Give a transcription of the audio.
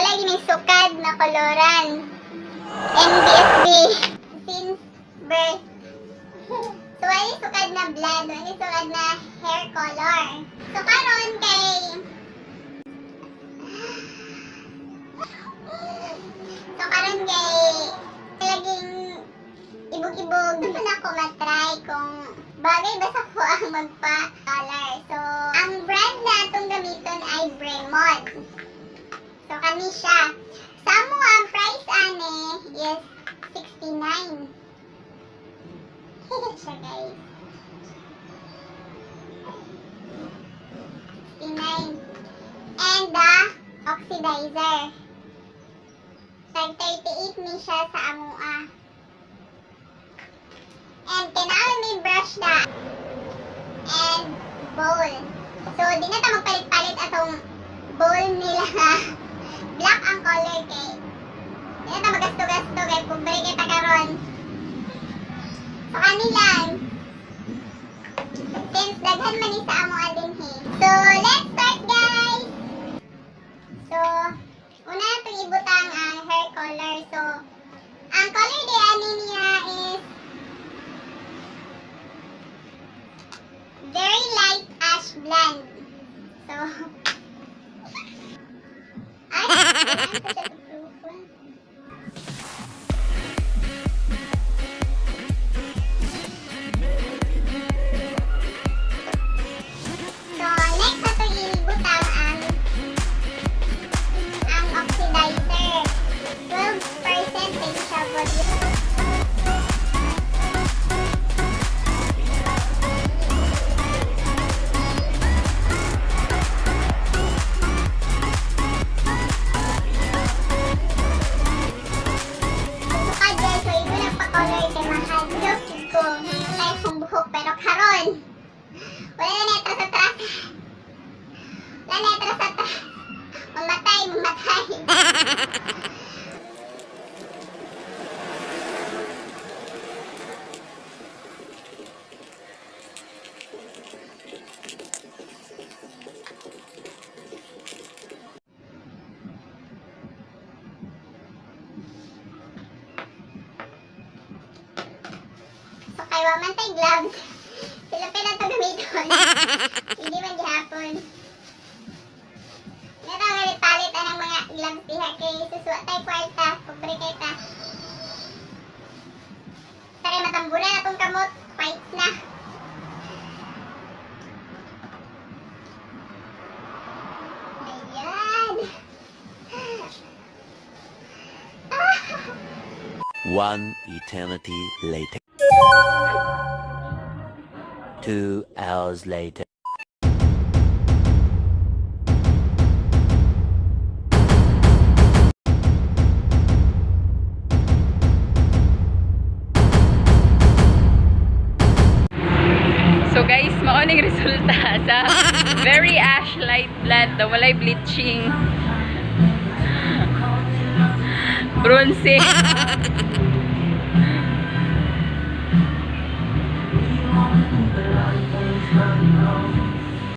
lagi may sukad na koloran. NBSB. Since birth. So, wala sukad na blood. Wala sukad na hair color. So, karon kay... laging ibog-ibog. Doon ako matry kung bagay ba sa ko ang magpa-color. So, ang brand na itong gamiton ay BREMOD. So, kami siya. Sa mo ang price ane is 69. Siya guys. 69. And the oxidizer. Tag 38 ni siya sa amua. And kailangan may brush na. And bowl. So, di na ito magpalit-palit atong bowl nila nga. Black ang color kay. Di na ito magasto-gasto kay. Kumbari kita karon. So, kanilang. Since daghan man ni sa amua din he. So, let's start guys! So, una itong ibutang ang hair color. So, ang color di ani niya is very light ash blonde. So, next na ito ibutang ang oxidizer. 12% din siya volume. Pero karon wala na netra sa trasa. Wala netra sa trasa. Mamatay. So, kaya mamantay gloves. Sila pa lang ito gamiton. Hindi man gihapon. Ito ang palit ng mga gloves diha kay suswa tayo kwarta. Pagpari kayo ta. Tari matambunan na itong kamot. Fights na. Ayan. One eternity later. 2 hours later. So guys, maoning resulta sa very ash light blonde na walay bleaching. Bronze.